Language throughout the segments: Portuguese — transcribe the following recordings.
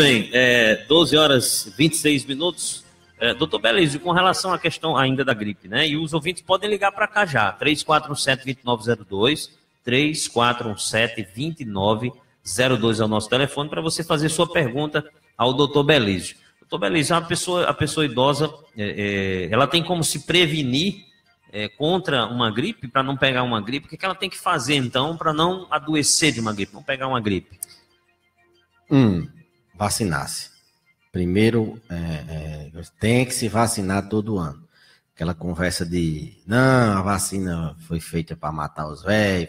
Bem, 12 horas e 26 minutos. Doutor Belísio, com relação à questão ainda da gripe, né? E os ouvintes podem ligar para cá já, 3417-2902, 3417-2902 é o nosso telefone para você fazer sua pergunta ao doutor Belísio. Doutor Belísio, a pessoa idosa, ela tem como se prevenir contra uma gripe, para não pegar uma gripe? O que ela tem que fazer, então, para não adoecer de uma gripe, não pegar uma gripe? Vacinar-se. Primeiro, tem que se vacinar todo ano. Aquela conversa de, não, a vacina foi feita para matar os velhos,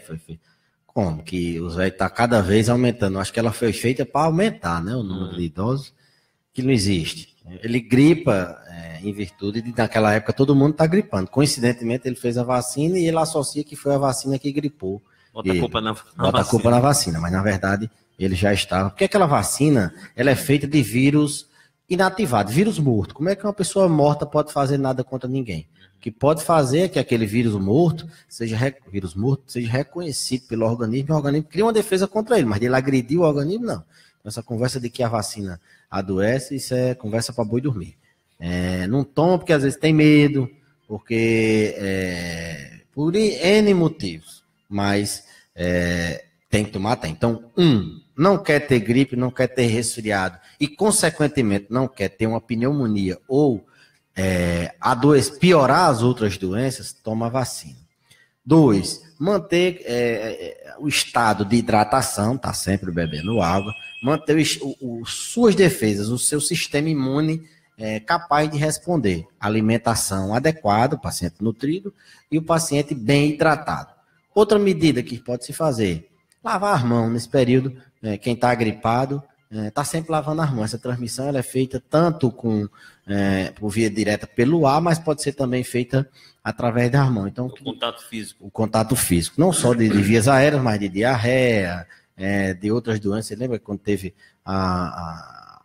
como que os velhos estão cada vez aumentando? Acho que ela foi feita para aumentar, né, o número de idosos, que não existe. Ele gripa em virtude de, naquela época, todo mundo está gripando. Coincidentemente, ele fez a vacina e ele associa que foi a vacina que gripou. Bota a culpa na Bota a culpa na vacina, mas na verdade ele já estava. Porque aquela vacina, ela é feita de vírus inativado, vírus morto. Como é que uma pessoa morta pode fazer nada contra ninguém? O que pode fazer é que aquele vírus morto seja reconhecido pelo organismo e o organismo cria uma defesa contra ele, mas dele agredir o organismo, não. Essa conversa de que a vacina adoece, isso é conversa para boi dormir. Não toma porque às vezes tem medo, porque por N motivos, mas tem que tomar, tem. Então, não quer ter gripe, não quer ter resfriado e, consequentemente, não quer ter uma pneumonia ou piorar as outras doenças, toma vacina. 2, manter o estado de hidratação, tá sempre bebendo água, manter suas defesas, o seu sistema imune capaz de responder. Alimentação adequada, o paciente nutrido e o paciente bem hidratado. Outra medida que pode se fazer, lavar as mãos nesse período. Quem está gripado está sempre lavando as mãos. Essa transmissão ela é feita tanto por via direta pelo ar, mas pode ser também feita através das mãos. Então, o contato físico. O contato físico, não só de vias aéreas, mas de diarreia, de outras doenças. Você lembra quando teve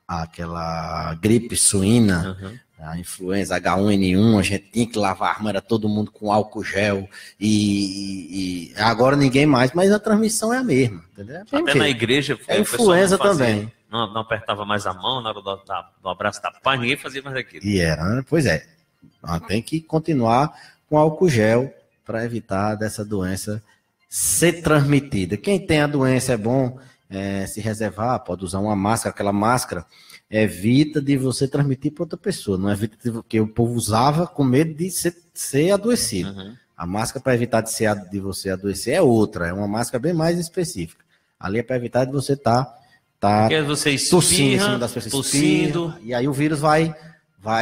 aquela gripe suína, a influenza H1N1, a gente tinha que lavar a mão, era todo mundo com álcool gel, e agora ninguém mais, mas a transmissão é a mesma, entendeu? Até na igreja, influenza também. Não apertava mais a mão na hora do abraço da paz, ninguém fazia mais aquilo. Pois é, tem que continuar com álcool gel para evitar dessa doença ser transmitida. Quem tem a doença é bom se reservar, pode usar uma máscara, aquela máscara evita de você transmitir para outra pessoa, não evita que o povo usava com medo de ser adoecido. A máscara para evitar de você adoecer é outra, é uma máscara bem mais específica. Ali é para evitar de você você tossindo em cima das pessoas, tossindo, e aí o vírus vai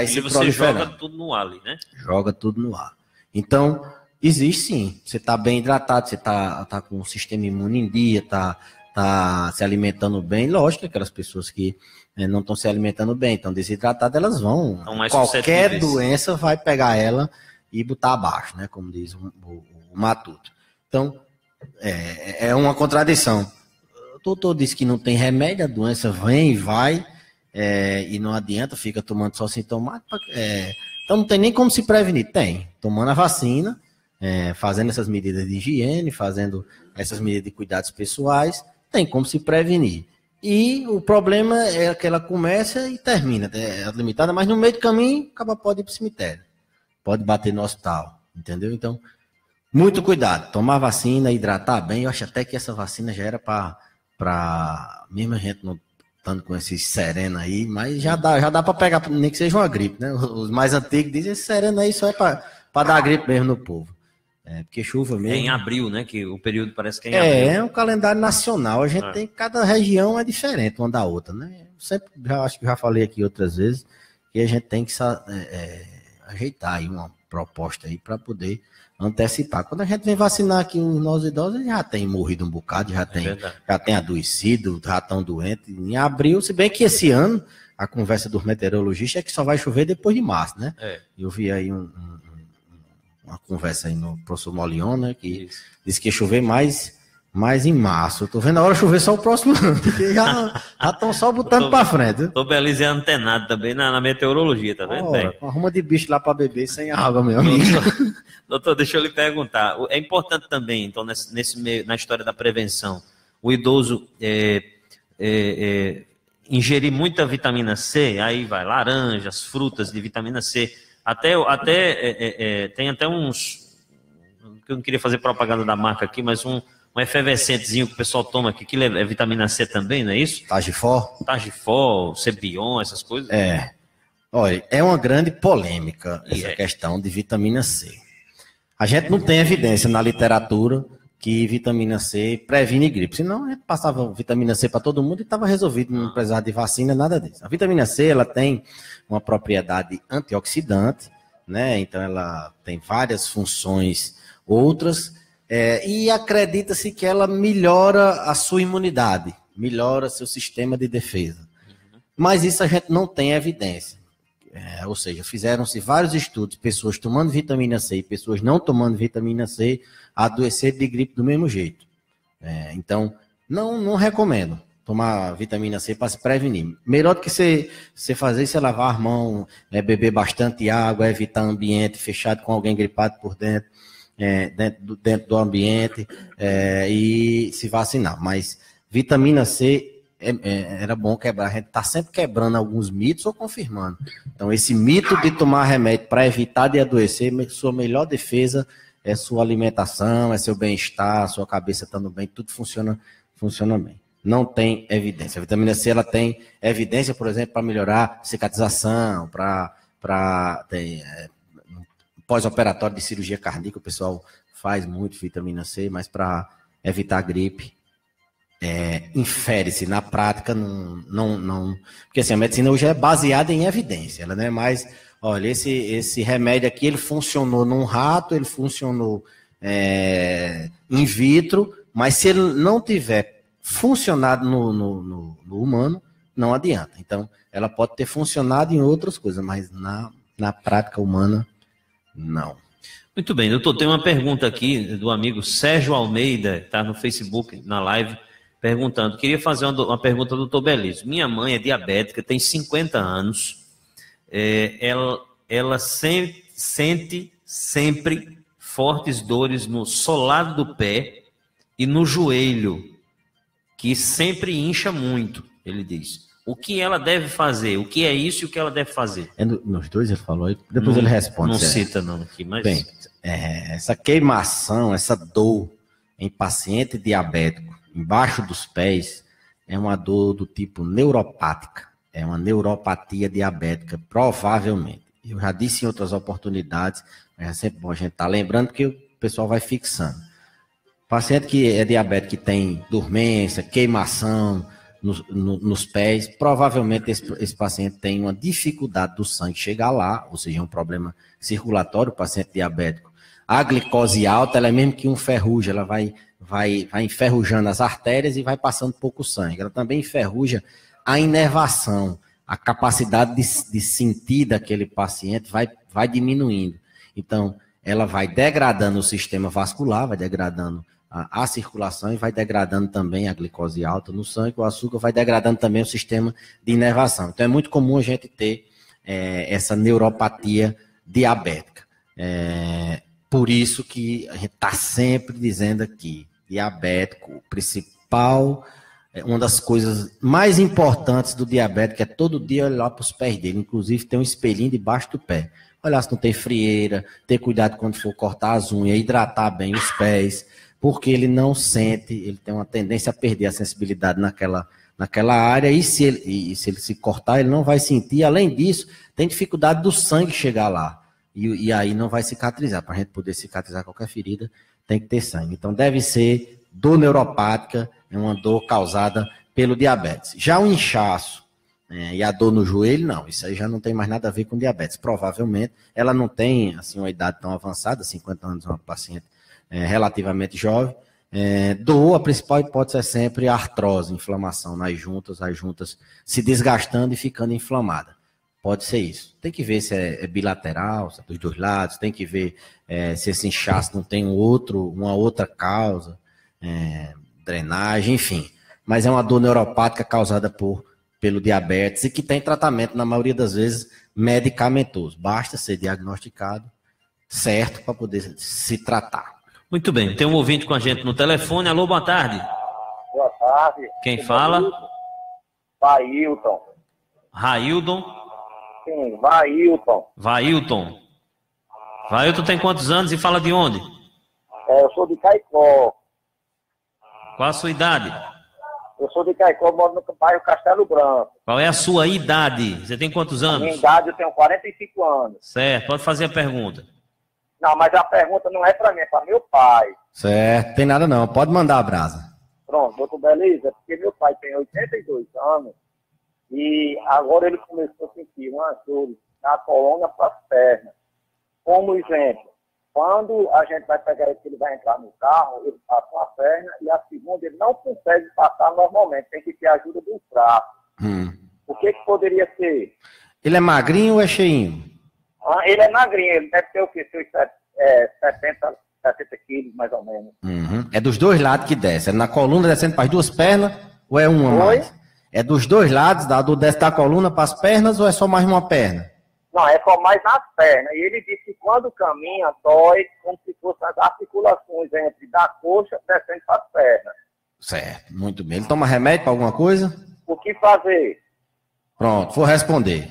se proliferando. Você joga tudo no ar ali, né? Joga tudo no ar. Então, existe sim, você está bem hidratado, você tá com o sistema imune em dia, tá se alimentando bem. Lógico que aquelas pessoas que não estão se alimentando bem, estão desidratadas, elas vão. Qualquer doença vai pegar ela e botar abaixo, né? Como diz o Matuto. Então, é uma contradição. O doutor disse que não tem remédio, a doença vem e vai, e não adianta, fica tomando só sintomático. Então não tem nem como se prevenir. Tem, tomando a vacina, fazendo essas medidas de higiene, fazendo essas medidas de cuidados pessoais, tem como se prevenir. E o problema é que ela começa e termina, é limitada, mas no meio do caminho, acaba pode ir para o cemitério, pode bater no hospital, entendeu? Então, muito cuidado, tomar vacina, hidratar bem. Eu acho até que essa vacina já era para mesmo a gente não estando com esses serena aí, mas já dá para pegar, nem que seja uma gripe, né? Os mais antigos dizem, esse serena aí só é para dar gripe mesmo no povo. Porque chuva mesmo. É em abril, né? Que o período parece que é em abril. É um calendário nacional. A gente tem, cada região é diferente uma da outra, né? Acho que já falei aqui outras vezes que a gente tem que ajeitar aí uma proposta aí para poder antecipar. Quando a gente vem vacinar aqui os nossos idosos, já tem morrido um bocado, já tem adoecido, já estão doentes. Em abril, se bem que esse ano a conversa dos meteorologistas é que só vai chover depois de março, né? Eu vi aí uma conversa aí no professor Molion, né, que disse que ia chover mais em março. Eu tô vendo a hora chover só o próximo ano, porque já estão só botando para frente. Tô Belísio é antenado também na meteorologia, tá vendo? Arruma de bicho lá para beber sem água, meu amigo. Doutor, deixa eu lhe perguntar. É importante também, então, nesse meio, na história da prevenção, o idoso ingerir muita vitamina C, aí vai laranjas, frutas de vitamina C, tem até uns, que eu não queria fazer propaganda da marca aqui, mas um efervescentezinho que o pessoal toma aqui, que é vitamina C também, não é isso? Tagifol, Cebion, essas coisas. Olha, é uma grande polêmica essa questão de vitamina C. A gente não tem evidência na literatura que vitamina C previne gripe. Senão a gente passava vitamina C para todo mundo e estava resolvido, não precisava de vacina, nada disso. A vitamina C, ela tem uma propriedade antioxidante, né? Então ela tem várias funções outras, e acredita-se que ela melhora a sua imunidade, melhora seu sistema de defesa. Mas isso a gente não tem evidência. Ou seja, fizeram-se vários estudos, pessoas tomando vitamina C e pessoas não tomando vitamina C adoecer de gripe do mesmo jeito. Então, não recomendo tomar vitamina C para se prevenir. Melhor do que você fazer isso é lavar a mão, beber bastante água, evitar ambiente fechado com alguém gripado por dentro, dentro do ambiente, e se vacinar. Mas vitamina C era bom quebrar. A gente está sempre quebrando alguns mitos ou confirmando. Então, esse mito de tomar remédio para evitar de adoecer, sua melhor defesa é sua alimentação, é seu bem-estar, sua cabeça estando bem, tudo funciona bem. Não tem evidência. A vitamina C, ela tem evidência, por exemplo, para melhorar cicatrização, para pós-operatório de cirurgia cardíaca, o pessoal faz muito vitamina C, mas para evitar gripe, infere-se na prática, não, porque assim, a medicina hoje é baseada em evidência, ela não é mais, olha, esse remédio aqui, ele funcionou num rato, ele funcionou in vitro, mas se ele não tiver funcionado no humano, não adianta. Então, ela pode ter funcionado em outras coisas, mas na prática humana, não. Muito bem, doutor, tem uma pergunta aqui do amigo Sérgio Almeida, está no Facebook, na live, perguntando, queria fazer uma pergunta ao doutor Belísio. Minha mãe é diabética, tem 50 anos, ela sente sempre fortes dores no solado do pé e no joelho, que sempre incha muito, ele diz. O que ela deve fazer? O que é isso e o que ela deve fazer? Nos dois ele falou, depois ele responde. Não cita não aqui, mas... Bem, essa queimação, essa dor em paciente diabético, embaixo dos pés, é uma dor do tipo neuropática, é uma neuropatia diabética, provavelmente. Eu já disse em outras oportunidades, mas é sempre bom a gente estar lembrando que o pessoal vai fixando. Paciente que é diabético, que tem dormência, queimação nos pés, provavelmente esse paciente tem uma dificuldade do sangue chegar lá, ou seja, um problema circulatório, o paciente diabético. A glicose alta, ela é mesmo que um ferrugem, ela vai enferrujando as artérias e vai passando pouco sangue. Ela também enferruja a inervação, a capacidade de sentir daquele paciente vai diminuindo. Então, ela vai degradando o sistema vascular, vai degradando a circulação e vai degradando também a glicose alta no sangue, o açúcar vai degradando também o sistema de inervação. Então, é muito comum a gente ter essa neuropatia diabética. Por isso que a gente está sempre dizendo aqui, diabético, o principal, uma das coisas mais importantes do diabético é todo dia olhar para os pés dele, inclusive tem um espelhinho debaixo do pé. Olhar se não tem frieira, ter cuidado quando for cortar as unhas, hidratar bem os pés, porque ele não sente, ele tem uma tendência a perder a sensibilidade naquela área, e se ele se cortar, ele não vai sentir. Além disso, tem dificuldade do sangue chegar lá, e aí não vai cicatrizar. Para a gente poder cicatrizar qualquer ferida, tem que ter sangue. Então, deve ser dor neuropática, é uma dor causada pelo diabetes. Já o inchaço e a dor no joelho, não, isso aí já não tem mais nada a ver com diabetes. Provavelmente, ela não tem assim, uma idade tão avançada, 50 anos, uma paciente relativamente jovem. Dor, a principal hipótese é sempre a artrose, inflamação nas juntas, as juntas se desgastando e ficando inflamada. Pode ser isso. Tem que ver se é bilateral, se é dos dois lados, tem que ver se esse inchaço não tem uma outra causa, drenagem, enfim. Mas é uma dor neuropática causada pelo diabetes e que tem tratamento, na maioria das vezes, medicamentoso. Basta ser diagnosticado certo para poder se tratar. Muito bem, tem um ouvinte com a gente no telefone. Alô, boa tarde. Boa tarde. Quem fala? Vailton. Raildon? Sim, Vailton. Vailton. Vailton tem quantos anos e fala de onde? Eu sou de Caicó. Qual a sua idade? Eu sou de Caicó, moro no bairro Castelo Branco. Qual é a sua idade? Você tem quantos anos? Minha idade, eu tenho 45 anos. Certo, pode fazer a pergunta. Não, mas a pergunta não é para mim, é para meu pai. Certo, tem nada não. Pode mandar a brasa. Pronto, doutor Beleza, porque meu pai tem 82 anos e agora ele começou a sentir uma dor na coluna para as pernas. Como exemplo, quando a gente vai pegar ele, ele vai entrar no carro, ele passa uma perna e a segunda ele não consegue passar normalmente, tem que ter a ajuda do braço. O que poderia ser? Ele é magrinho ou é cheinho? Ele é magrinho, ele deve ter o quê? Seus 70 quilos, mais ou menos. É dos dois lados que desce. É na coluna descendo para as duas pernas ou é uma mais? É dos dois lados, desce da coluna para as pernas ou é só mais uma perna? Não, é só mais nas pernas. E ele disse que quando caminha, dói como se fossem as articulações entre da coxa descendo para as pernas. Certo, muito bem. Ele toma remédio para alguma coisa? O que fazer? Pronto, vou responder.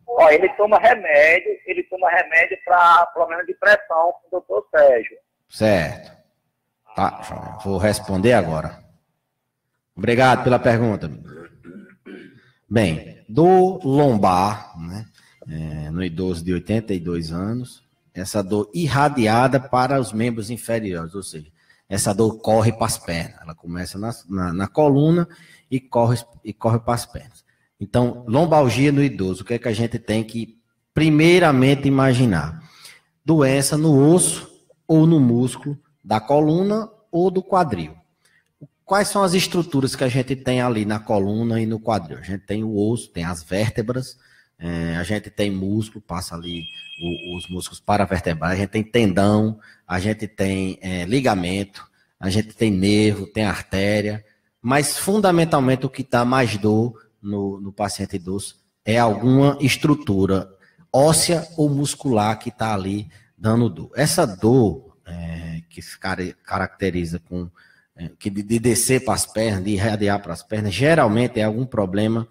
Ó, ele toma remédio para problema de pressão com o doutor Sérgio. Certo. Tá, João, vou responder agora. Obrigado pela pergunta. Bem, dor lombar, né, no idoso de 82 anos, essa dor irradiada para os membros inferiores, ou seja, essa dor corre para as pernas. Ela começa na coluna e corre para as pernas. Então, lombalgia no idoso, o que é que a gente tem que primeiramente imaginar? Doença no osso ou no músculo da coluna ou do quadril. Quais são as estruturas que a gente tem ali na coluna e no quadril? A gente tem o osso, tem as vértebras, a gente tem músculo, passa ali os músculos paravertebrais, a gente tem tendão, a gente tem ligamento, a gente tem nervo, tem artéria, mas fundamentalmente o que dá mais dor no paciente idoso é alguma estrutura óssea ou muscular que está ali dando dor. Essa dor que se caracteriza com de descer para as pernas, de irradiar para as pernas, geralmente é algum problema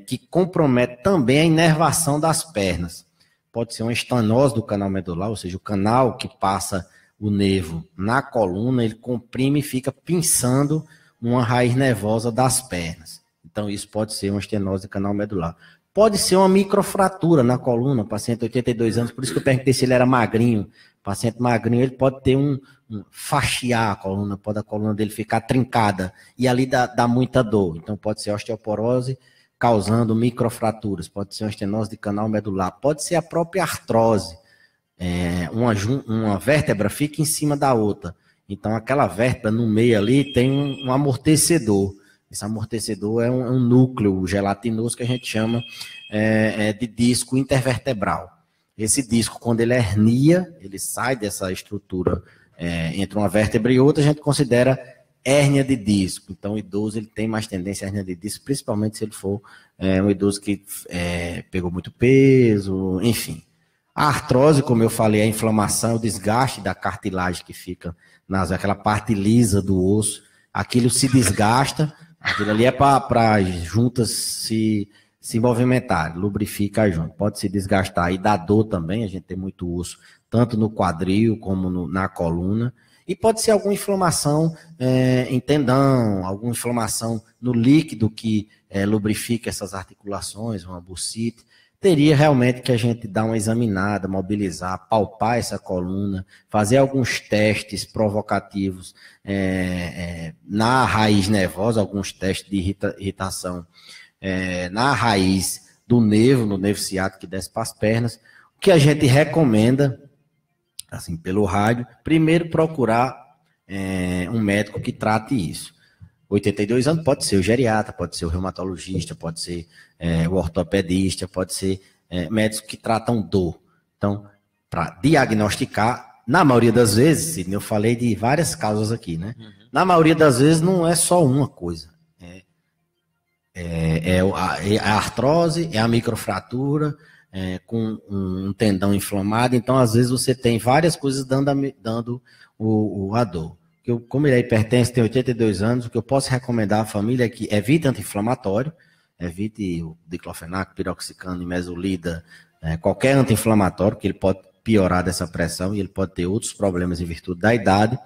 que compromete também a inervação das pernas. Pode ser uma estenose do canal medular, ou seja, o canal que passa o nervo na coluna, ele comprime e fica pinçando uma raiz nervosa das pernas. Então, isso pode ser uma estenose do canal medular. Pode ser uma microfratura na coluna, paciente de 82 anos, por isso que eu perguntei se ele era magrinho. Paciente magrinho, ele pode ter fastiar a coluna, pode a coluna dele ficar trincada, e ali dá muita dor. Então, pode ser osteoporose causando microfraturas, pode ser uma estenose de canal medular, pode ser a própria artrose. Uma vértebra fica em cima da outra. Então, aquela vértebra no meio ali tem um amortecedor. Esse amortecedor é um núcleo gelatinoso que a gente chama de disco intervertebral. Esse disco, quando ele hernia, ele sai dessa estrutura entre uma vértebra e outra, a gente considera hérnia de disco. Então, o idoso ele tem mais tendência à hérnia de disco, principalmente se ele for um idoso que pegou muito peso, enfim. A artrose, como eu falei, a inflamação, o desgaste da cartilagem que fica aquela parte lisa do osso, aquilo se desgasta, aquilo ali é para as juntas se movimentarem, lubrifica a junta, pode se desgastar e dá dor também, a gente tem muito osso, tanto no quadril como na coluna, e pode ser alguma inflamação em tendão, alguma inflamação no líquido que lubrifica essas articulações, uma bursite. Teria realmente que a gente dar uma examinada, mobilizar, palpar essa coluna, fazer alguns testes provocativos na raiz nervosa, alguns testes de irritação na raiz do nervo, no nervo ciático que desce para as pernas. O que a gente recomenda, assim, pelo rádio, primeiro procurar um médico que trate isso. 82 anos pode ser o geriatra, pode ser o reumatologista, pode ser o ortopedista, pode ser médicos que tratam dor. Então, para diagnosticar, na maioria das vezes, Sidney, eu falei de várias causas aqui, né? Uhum. Na maioria das vezes não é só uma coisa. A artrose, é a microfratura, com um tendão inflamado. Então, às vezes, você tem várias coisas dando a dor. Como ele é hipertenso, tem 82 anos, o que eu posso recomendar à família é que evite anti-inflamatório, evite o diclofenaco, piroxicano, imesolida, qualquer anti-inflamatório, que ele pode piorar dessa pressão e ele pode ter outros problemas em virtude da idade.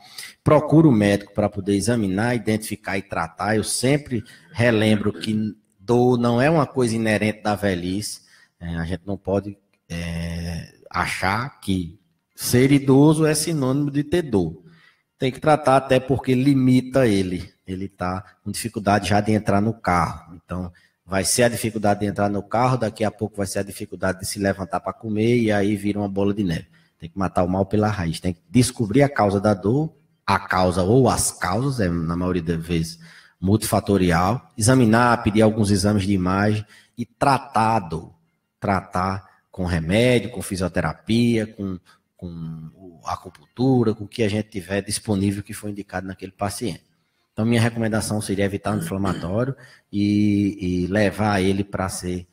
Procure o médico para poder examinar, identificar e tratar. Eu sempre relembro que dor não é uma coisa inerente da velhice. A gente não pode achar que ser idoso é sinônimo de ter dor. Tem que tratar até porque limita ele. Ele está com dificuldade já de entrar no carro. Então, vai ser a dificuldade de entrar no carro, daqui a pouco vai ser a dificuldade de se levantar para comer e aí vira uma bola de neve. Tem que matar o mal pela raiz. Tem que descobrir a causa da dor, a causa ou as causas, na maioria das vezes, multifatorial. Examinar, pedir alguns exames de imagem e tratar a dor. Tratar com remédio, com fisioterapia, com acupuntura, com o que a gente tiver disponível que foi indicado naquele paciente. Então, minha recomendação seria evitar o inflamatório e levar ele para ser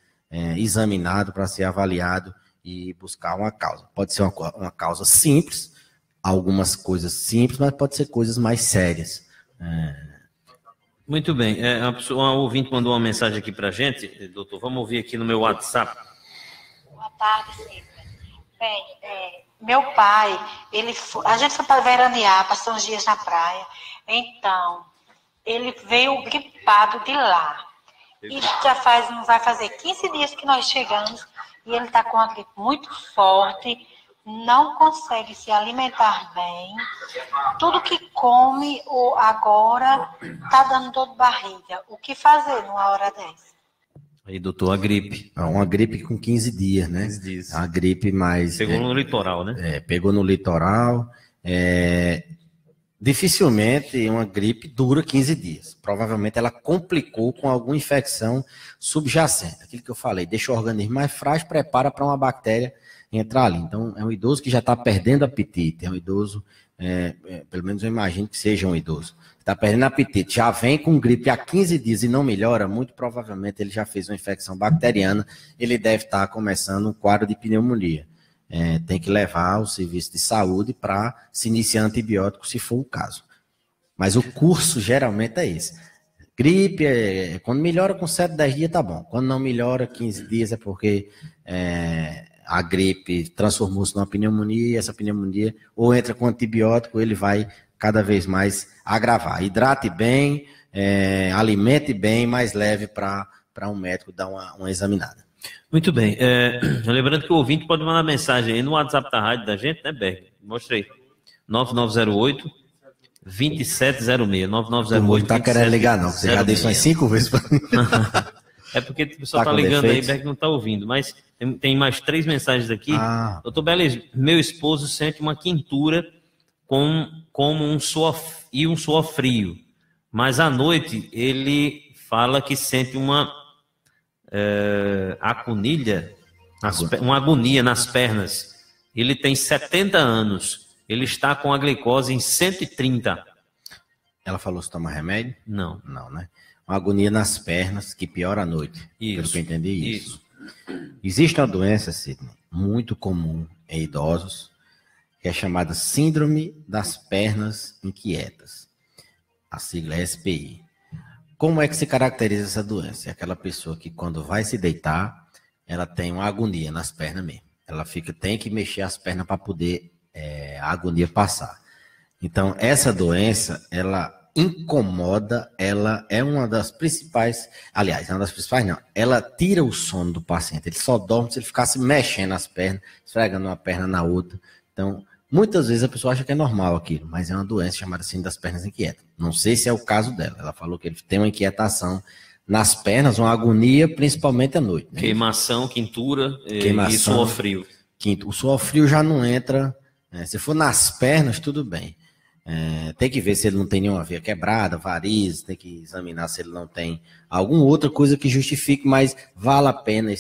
examinado, para ser avaliado e buscar uma causa. Pode ser uma causa simples, algumas coisas simples, mas pode ser coisas mais sérias. Muito bem. A ouvinte mandou uma mensagem aqui para a gente, doutor. Vamos ouvir aqui no meu WhatsApp. Boa tarde, Cida. Bem, meu pai, a gente foi para veranear, passou uns dias na praia. Então, ele veio gripado de lá. E não vai fazer 15 dias que nós chegamos e ele está com uma gripe muito forte, não consegue se alimentar bem. Tudo que come agora está dando dor de barriga. O que fazer numa hora dessa? Aí, doutor, a gripe. Uma gripe com 15 dias, né? 15 dias. A gripe mais... Pegou no litoral, né? Pegou no litoral. Dificilmente uma gripe dura 15 dias. Provavelmente ela complicou com alguma infecção subjacente. Aquilo que eu falei, deixa o organismo mais frágil, prepara para uma bactéria entrar ali. Então, é um idoso que já está perdendo apetite. É um idoso, pelo menos eu imagino que seja um idoso. Está perdendo apetite, já vem com gripe há 15 dias e não melhora, muito provavelmente ele já fez uma infecção bacteriana, ele deve estar começando um quadro de pneumonia. Tem que levar ao serviço de saúde para se iniciar antibiótico, se for o caso. Mas o curso geralmente é esse. Gripe, quando melhora com 7, 10 dias, tá bom. Quando não melhora, 15 dias é porque a gripe transformou-se numa pneumonia e essa pneumonia ou entra com antibiótico, ele vai cada vez mais agravar. Hidrate bem, alimente bem, mais leve para um médico dar uma examinada. Muito bem. Lembrando que o ouvinte pode mandar mensagem aí no WhatsApp da rádio da gente, né, Berg? Mostra aí. 9908-2706. 9908. Não tá querendo ligar, não. Você já disse umas 5 vezes para mim. É porque o pessoal tá ligando defeitos. Aí, Berg não tá ouvindo. Mas tem mais 3 mensagens aqui. Doutor Beleza, meu esposo sente uma quintura como um suor frio. Mas à noite ele fala que sente uma uma agonia nas pernas. Ele tem 70 anos. Ele está com a glicose em 130. Ela falou se toma remédio? Não. Não, né? Uma agonia nas pernas que piora à noite. Isso. Pelo que eu entendi, isso. Existe uma doença, Sidney, muito comum em idosos, que é chamada Síndrome das Pernas Inquietas. A sigla é SPI. Como é que se caracteriza essa doença? É aquela pessoa que quando vai se deitar, ela tem uma agonia nas pernas mesmo. Ela tem que mexer as pernas para poder a agonia passar. Então, essa doença, ela incomoda, ela é uma das principais, aliás, uma das principais não, ela tira o sono do paciente. Ele só dorme se ele ficasse mexendo as pernas, esfregando uma perna na outra. Então, muitas vezes a pessoa acha que é normal aquilo, mas é uma doença chamada assim das pernas inquietas. Não sei se é o caso dela. Ela falou que ele tem uma inquietação nas pernas, uma agonia, principalmente à noite. Né? Queimação, quintura e suor frio. O suor frio já não entra. Se for nas pernas, tudo bem. Tem que ver se ele não tem nenhuma veia quebrada, varizes, tem que examinar se ele não tem alguma outra coisa que justifique, mas vale a pena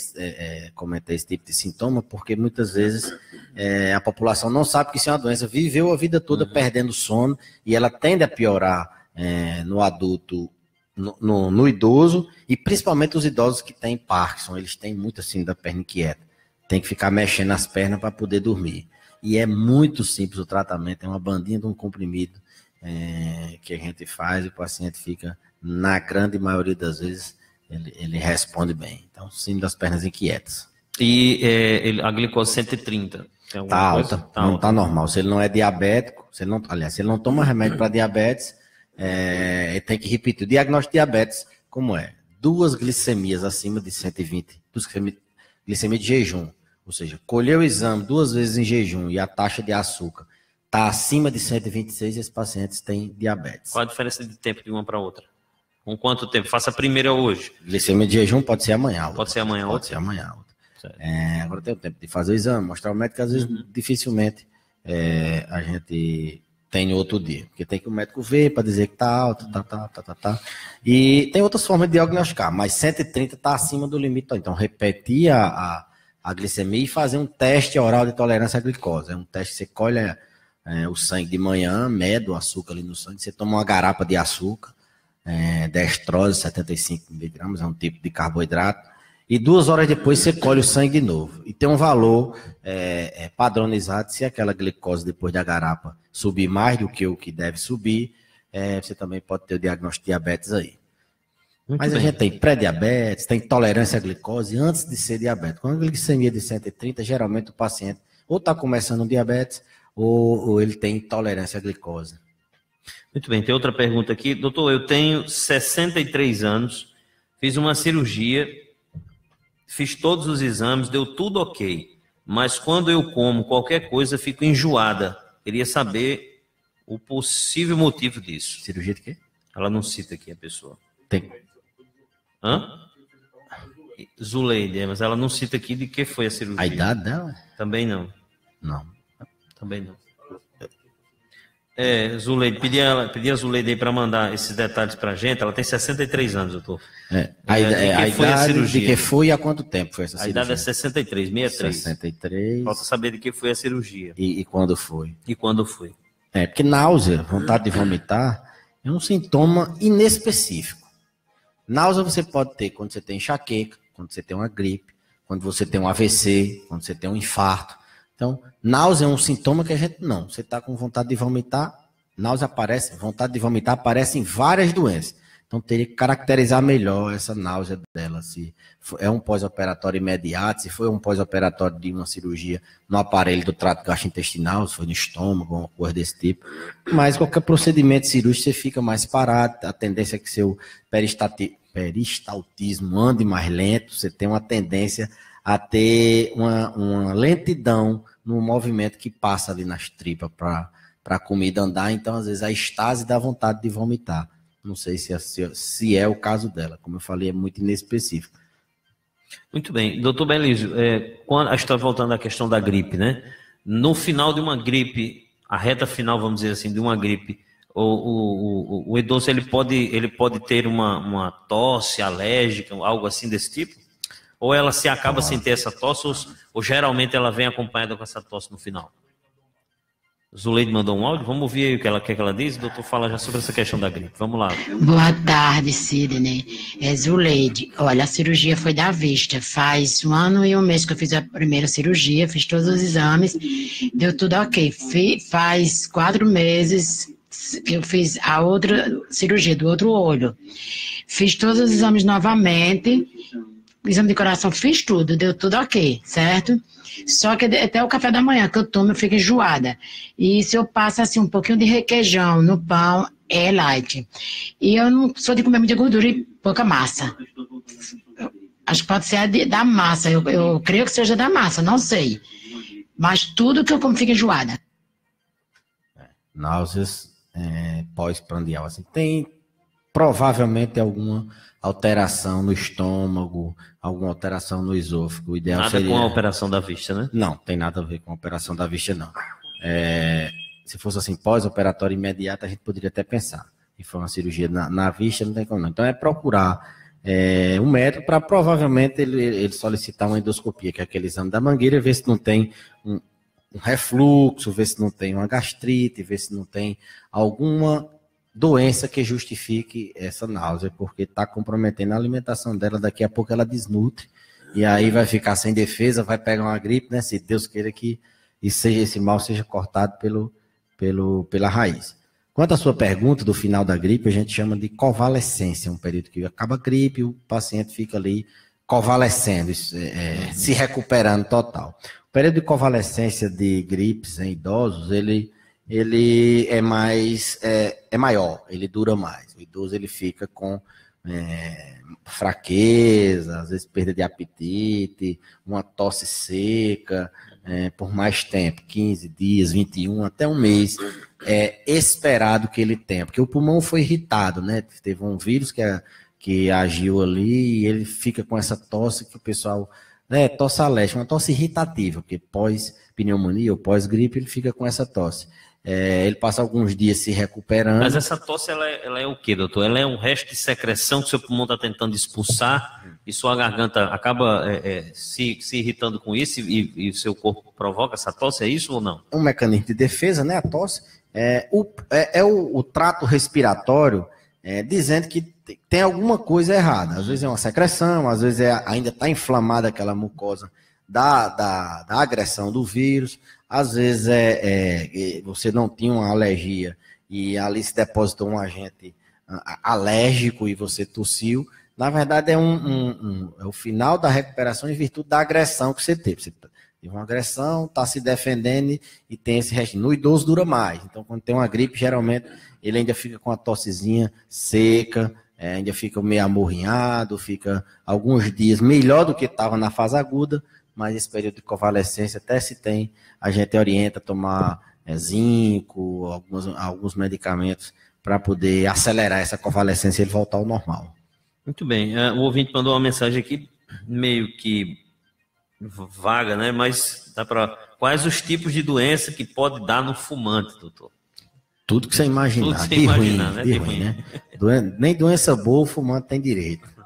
comentar esse tipo de sintoma, porque muitas vezes a população não sabe que isso é uma doença, viveu a vida toda perdendo sono e ela tende a piorar no adulto, no idoso, e principalmente os idosos que têm Parkinson, eles têm muito assim da perna inquieta, tem que ficar mexendo as pernas para poder dormir. E é muito simples o tratamento, é uma bandinha de um comprimido que a gente faz e o paciente fica, na grande maioria das vezes, ele responde bem. Então, síndrome das pernas inquietas. E a glicose 130? Tá alta, não tá normal. Se ele não é diabético, se ele não toma remédio para diabetes, ele tem que repetir. O diagnóstico de diabetes, como é? 2 glicemias acima de 120, glicemia de jejum. Ou seja, colheu o exame 2 vezes em jejum e a taxa de açúcar está acima de 126, esses pacientes têm diabetes. Qual a diferença de tempo de uma para outra? Com quanto tempo? Faça a primeira hoje. Glicemia de jejum pode ser amanhã. Pode ser amanhã outra? Pode ser amanhã outra. Agora tem o tempo de fazer o exame, mostrar o médico, às vezes dificilmente a gente tem outro dia. Porque tem que o médico ver para dizer que está alto, tá. E tem outras formas de diagnosticar, mas 130 está acima do limite. Então, repetir a glicemia e fazer um teste oral de tolerância à glicose. É um teste que você colhe o sangue de manhã, mede o açúcar ali no sangue, você toma uma garapa de açúcar, dextrose, 75 miligramas, é um tipo de carboidrato, e 2 horas depois você colhe o sangue de novo. E tem um valor padronizado, se aquela glicose depois da garapa subir mais do que o que deve subir, você também pode ter o diagnóstico de diabetes aí. Mas a gente tem pré-diabetes, tem intolerância à glicose antes de ser diabético. Com a glicemia de 130, geralmente o paciente ou está começando um diabetes ou ele tem intolerância à glicose. Muito bem, tem outra pergunta aqui. Doutor, eu tenho 63 anos, fiz uma cirurgia, fiz todos os exames, deu tudo ok. Mas quando eu como qualquer coisa, fico enjoada. Queria saber o possível motivo disso. Cirurgia de quê? Ela não cita aqui a pessoa. Tem. Zuleide, mas ela não cita aqui de que foi a cirurgia. A idade dela? Também não. Não. Também não. Zuleide, pedi a Zuleide aí para mandar esses detalhes para a gente. Ela tem 63 anos, doutor. A idade de que foi e há quanto tempo foi essa cirurgia? A idade é 63, 63. 63. Falta saber de que foi a cirurgia. E quando foi? E quando foi? Porque náusea, vontade de vomitar, é um sintoma inespecífico. Náusea você pode ter quando você tem enxaqueca, quando você tem uma gripe, quando você tem um AVC, quando você tem um infarto. Então, náusea é um sintoma que a gente não. Você está com vontade de vomitar, náusea aparece, vontade de vomitar aparece em várias doenças. Então, teria que caracterizar melhor essa náusea dela. Se é um pós-operatório imediato, se foi um pós-operatório de uma cirurgia no aparelho do trato gastrointestinal, se foi no estômago, uma coisa desse tipo. Mas qualquer procedimento cirúrgico, você fica mais parado. A tendência é que seu peristaltismo ande mais lento. Você tem uma tendência a ter uma lentidão no movimento que passa ali nas tripas para a comida andar. Então, às vezes, a estase dá vontade de vomitar. Não sei se é o caso dela. Como eu falei, é muito inespecífico. Muito bem. Doutor Belísio, quando a gente está voltando à questão da gripe, né? No final de uma gripe, a reta final, vamos dizer assim, de uma gripe, o idoso ele pode ter uma tosse alérgica, algo assim desse tipo? Ou ela se acaba sem ter essa tosse, ou geralmente ela vem acompanhada com essa tosse no final? Zuleide mandou um áudio, vamos ouvir aí o que ela diz. O doutor fala já sobre essa questão da gripe. Vamos lá. Boa tarde, Sidney. Zuleide, olha, a cirurgia foi da vista. Faz 1 ano e 1 mês que eu fiz a primeira cirurgia, fiz todos os exames, deu tudo ok. Faz 4 meses que eu fiz a outra cirurgia do outro olho. Fiz todos os exames novamente, exame de coração, fiz tudo, deu tudo ok, certo? Só que até o café da manhã que eu tomo, eu fico enjoada. E se eu passo assim um pouquinho de requeijão no pão, é light. E eu não sou de comer muita gordura e pouca massa. Acho que pode ser da massa, eu creio que seja da massa, não sei. Mas tudo que eu como fica enjoada. Náuseas pós-prandial, assim, tem provavelmente alguma alteração no estômago, alguma alteração no esôfago. O ideal nada seria... com a operação da vista, né? Não, tem nada a ver com a operação da vista, não. Se fosse assim, pós-operatório imediato, a gente poderia até pensar. E foi uma cirurgia na vista, não tem como não. Então é procurar um médico para provavelmente ele solicitar uma endoscopia, que é aquele exame da mangueira, ver se não tem um refluxo, ver se não tem uma gastrite, ver se não tem alguma doença que justifique essa náusea, porque está comprometendo a alimentação dela, daqui a pouco ela desnutre, e aí vai ficar sem defesa, vai pegar uma gripe, né? Se Deus queira que esse mal seja cortado pela raiz. Quanto à sua pergunta do final da gripe, a gente chama de convalescência, um período que acaba a gripe e o paciente fica ali convalescendo, se recuperando total. O período de convalescência de gripes em idosos, ele é maior, ele dura mais. O idoso ele fica com fraqueza, às vezes perda de apetite, uma tosse seca, por mais tempo, 15 dias, 21, até um mês, é esperado que ele tenha, porque o pulmão foi irritado, né? Teve um vírus que agiu ali e ele fica com essa tosse que o pessoal, tosse alérgica, uma tosse irritativa, porque pós-pneumonia ou pós-gripe ele fica com essa tosse. Ele passa alguns dias se recuperando. Mas essa tosse, ela é o quê, doutor? Ela é um resto de secreção que o seu pulmão está tentando expulsar e sua garganta acaba se irritando com isso e o seu corpo provoca essa tosse, é isso ou não? É um mecanismo de defesa, né, a tosse. O trato respiratório dizendo que tem alguma coisa errada. Às vezes é uma secreção, às vezes ainda está inflamada aquela mucosa da agressão do vírus. Às vezes você não tinha uma alergia e ali se depositou um agente alérgico e você tossiu. Na verdade, é o final da recuperação em virtude da agressão que você teve. Você teve uma agressão, está se defendendo e tem esse restinho. No idoso dura mais. Então, quando tem uma gripe, geralmente ele ainda fica com a tossezinha seca, ainda fica meio amorrinhado, fica alguns dias melhor do que estava na fase aguda, mas esse período de convalescência até se tem, a gente orienta a tomar zinco, alguns medicamentos para poder acelerar essa convalescência e ele voltar ao normal. Muito bem, o ouvinte mandou uma mensagem aqui meio que vaga, né? Mas dá para quais os tipos de doença que pode dar no fumante, doutor? Tudo que você imaginar, Tudo que você imaginar, né? De ruim, né? Nem doença boa o fumante tem direito.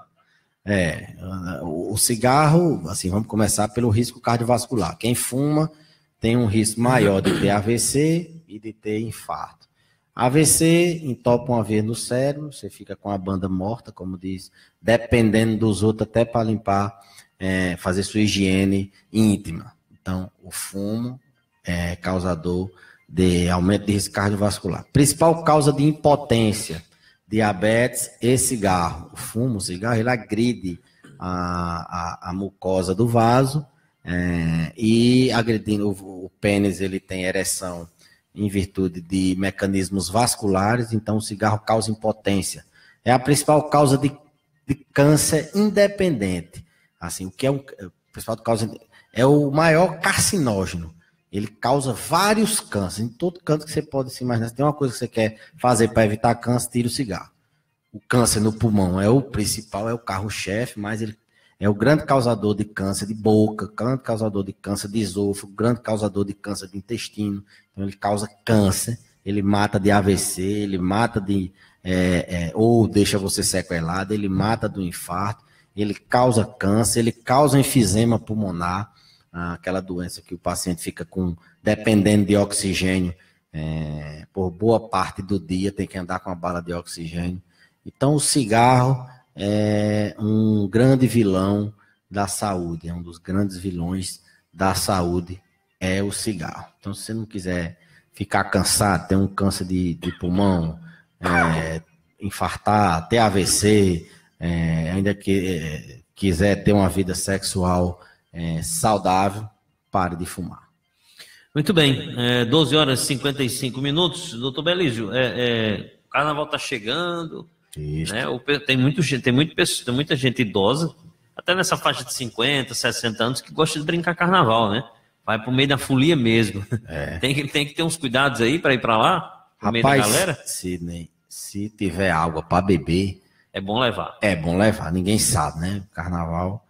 O cigarro, assim, vamos começar pelo risco cardiovascular. Quem fuma tem um risco maior de ter AVC e de ter infarto. AVC entopa uma veia no cérebro, você fica com a banda morta, como diz, dependendo dos outros, até para limpar, fazer sua higiene íntima. Então, o fumo é causador de aumento de risco cardiovascular. Principal causa de impotência, diabetes e cigarro. O cigarro, ele agride a mucosa do vaso e agredindo o pênis, ele tem ereção em virtude de mecanismos vasculares, então o cigarro causa impotência. É a principal causa de câncer independente. Assim, o que é principal causa é o maior carcinógeno. Ele causa vários cânceres, em todo canto que você pode se imaginar. Se tem uma coisa que você quer fazer para evitar câncer, tira o cigarro. O câncer no pulmão é o principal, é o carro-chefe, mas ele é o grande causador de câncer de boca, grande causador de câncer de esôfago, grande causador de câncer de intestino. Então ele causa câncer, ele mata de AVC, ele mata ou deixa você sequelado, ele mata do infarto, ele causa câncer, ele causa enfisema pulmonar, aquela doença que o paciente fica dependendo de oxigênio por boa parte do dia, tem que andar com a bala de oxigênio. Então o cigarro é um grande vilão da saúde, é um dos grandes vilões da saúde, é o cigarro. Então se você não quiser ficar cansado, ter um câncer de pulmão, infartar, ter AVC, ainda que quiser ter uma vida sexual saudável, pare de fumar. Muito bem, 12 horas e 55 minutos. Doutor Belísio, o carnaval está chegando, né? Tem muita gente idosa, até nessa faixa de 50, 60 anos, que gosta de brincar carnaval, né? Vai pro meio da folia mesmo. Tem que ter uns cuidados aí para ir para lá, no meio da galera. Sidney, se tiver água para beber, é bom levar. É bom levar, ninguém sabe, né? Carnaval,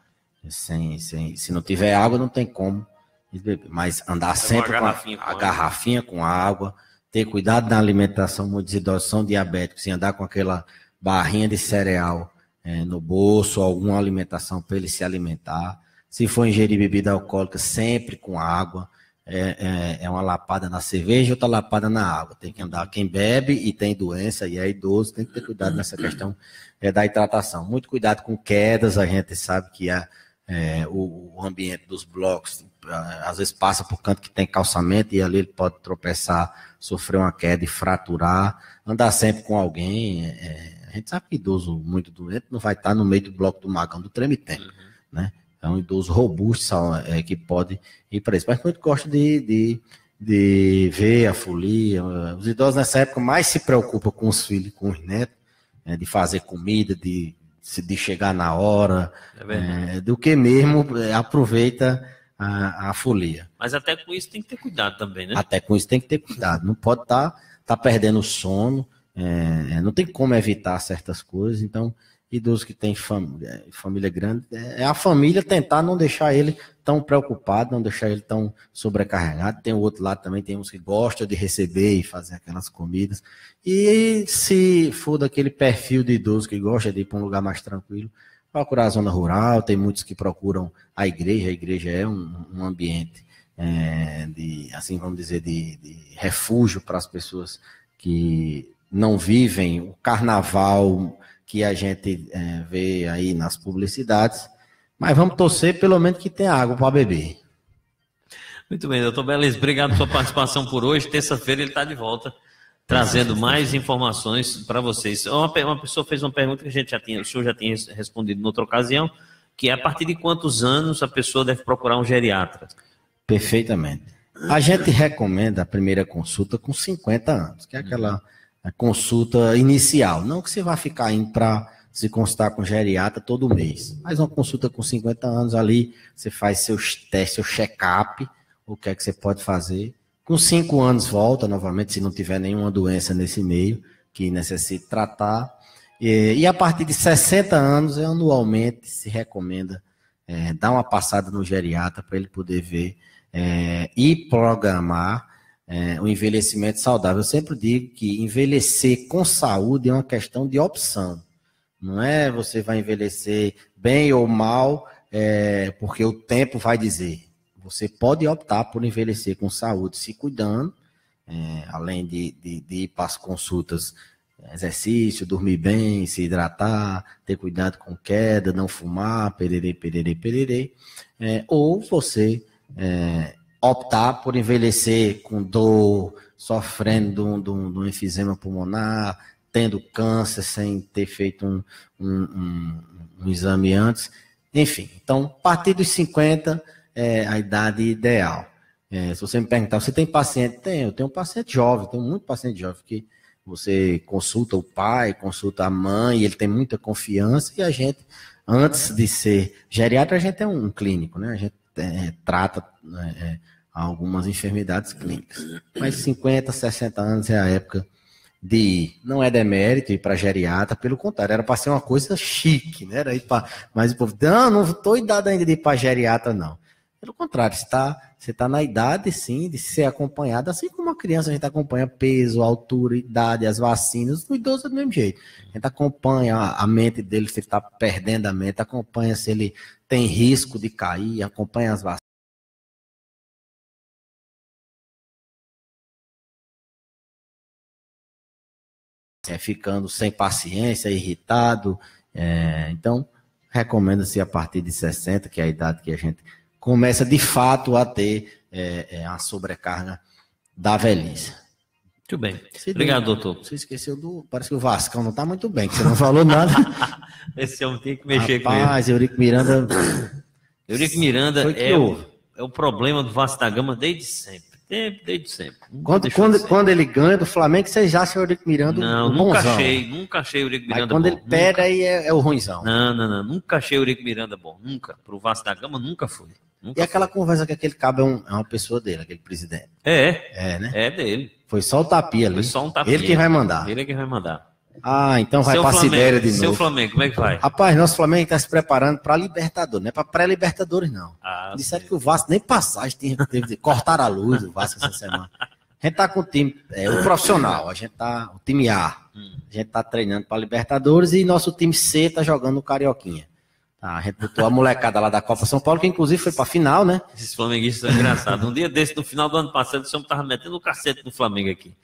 se não tiver água, não tem como beber. Mas andar sempre com a garrafinha com água, ter cuidado na alimentação, muitos idosos são diabéticos, e andar com aquela barrinha de cereal no bolso, alguma alimentação para ele se alimentar. Se for ingerir bebida alcoólica, sempre com água. Uma lapada na cerveja, outra lapada na água. Tem que andar quem bebe e tem doença e é idoso, tem que ter cuidado nessa questão da hidratação. Muito cuidado com quedas, a gente sabe que o ambiente dos blocos, às vezes passa por canto que tem calçamento e ali ele pode tropeçar, sofrer uma queda e fraturar, andar sempre com alguém. A gente sabe que idoso muito doente não vai estar no meio do bloco do Magão do Treme-Tempo, né? É um idoso robusto que pode ir para isso. Mas muito gosta de ver a folia. Os idosos nessa época mais se preocupam com os filhos, com os netos, de fazer comida, de chegar na hora, do que mesmo aproveita a folia. Mas até com isso tem que ter cuidado também, né? Até com isso tem que ter cuidado. Não pode estar perdendo o sono, não tem como evitar certas coisas. Então, idoso que tem família grande, a família tentar não deixar ele tão preocupado, não deixar ele tão sobrecarregado. Tem o outro lado também, tem uns que gostam de receber e fazer aquelas comidas. E se for daquele perfil de idoso que gosta de ir para um lugar mais tranquilo, procurar a zona rural. Tem muitos que procuram a igreja é um ambiente assim vamos dizer, de refúgio para as pessoas que não vivem o carnaval que a gente vê aí nas publicidades, mas vamos torcer pelo menos que tenha água para beber. Muito bem, doutor Beleza, obrigado pela sua participação por hoje. Terça-feira ele está de volta, trazendo mais informações para vocês. Uma pessoa fez uma pergunta que o senhor já tinha respondido em outra ocasião, que é a partir de quantos anos a pessoa deve procurar um geriatra? Perfeitamente. A gente recomenda a primeira consulta com 50 anos, que é aquela consulta inicial. Não que você vá ficar indo para se consultar com geriatra todo mês, mas uma consulta com 50 anos ali, você faz seus testes, seu check-up, o que é que você pode fazer. Com 5 anos volta novamente, se não tiver nenhuma doença nesse meio que necessite tratar. E a partir de 60 anos, anualmente se recomenda dar uma passada no geriatra para ele poder ver e programar o envelhecimento saudável. Eu sempre digo que envelhecer com saúde é uma questão de opção. Não é você vai envelhecer bem ou mal, porque o tempo vai dizer. Você pode optar por envelhecer com saúde, se cuidando, além de ir para as consultas, exercício, dormir bem, se hidratar, ter cuidado com queda, não fumar, pererê, pererê, pererê. Ou você optar por envelhecer com dor, sofrendo de um enfisema pulmonar, tendo câncer sem ter feito um exame antes. Enfim, então, a partir dos 50 é a idade ideal. Se você me perguntar, você tem paciente? Eu tenho um paciente jovem, tenho muito paciente jovem que você consulta o pai, consulta a mãe, ele tem muita confiança e a gente, antes de ser geriatra, a gente é um clínico, né? A gente trata algumas enfermidades clínicas. Mas 50, 60 anos é a época de ir. Não é demérito ir para geriatra, pelo contrário, era para ser uma coisa chique, né? Era ir para... Mas o povo, não estou idade ainda de ir para geriatra, não. Pelo contrário, você tá na idade, sim, de ser acompanhado, assim como uma criança, a gente acompanha peso, altura, idade, as vacinas, o idoso é do mesmo jeito. A gente acompanha a mente dele, se ele está perdendo a mente, acompanha se ele tem risco de cair, acompanha as vacinas. Ficando sem paciência, irritado. Então, recomenda-se a partir de 60, que é a idade que a gente começa de fato a ter a sobrecarga da velhice. Muito bem. Obrigado, doutor. Você esqueceu parece que o Vascão não está muito bem, que você não falou nada. Esse homem tem que mexer com ele. Rapaz, Eurico Miranda... Eurico Miranda é o problema do Vasco da Gama desde sempre. Desde sempre. Quando ele ganha do Flamengo, vocês acham o Eurico Miranda não, nunca achei o Eurico Miranda bom. Quando ele perde, aí é o ruinzão. Não, nunca achei o Eurico Miranda bom. Nunca. Pro Vasco da Gama, nunca foi. E aquela conversa que aquele cabo é uma pessoa dele, aquele presidente. Né? É dele. Foi só o tapinha ali. Foi só um tapinha. Ele quem vai mandar. Ele é quem vai mandar. Então vai para a Sibéria de novo. Seu Flamengo, como é que vai? Rapaz, nosso Flamengo está se preparando para Libertadores, não é para pré-Libertadores, não. Disseram que o Vasco nem passagem teve cortaram a luz do Vasco essa semana. A gente tá com o time, o profissional, o time A. A gente tá treinando para Libertadores e nosso time C tá jogando no Carioquinha. A gente botou a molecada lá da Copa São Paulo, que inclusive foi pra final, né? Esses flamenguistas são engraçados. Um dia desse, no final do ano passado, o senhor tava metendo o cacete do Flamengo aqui.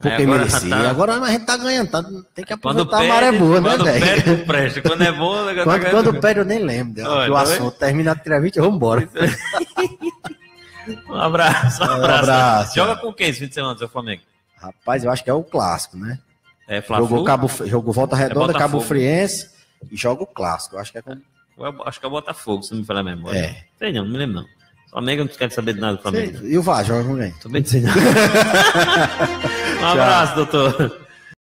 Porque agora merecia. tá- Agora a gente tá ganhando, tem que Quando aproveitar a maré boa, né, quando velho? perde, não presta. Quando é bom, o negócio tá Quando ganhando. perde, eu nem lembro. Olha, O tá assunto termina a entrevista, vamos embora. Um abraço, Um abraço. Joga com quem esse fim de semana, seu Flamengo? Rapaz, eu acho que é o clássico, né? É Fla-Flu? Jogou Volta Redonda, Botafogo. Cabo Friense e joga o clássico. Eu acho que é com... Acho que é o Botafogo, se não me falar a memória. É. Sei não me lembro não. Flamengo, eu não quero saber de nada do Flamengo. E o VAR, joga com quem? Também não sei não. Um abraço, doutor.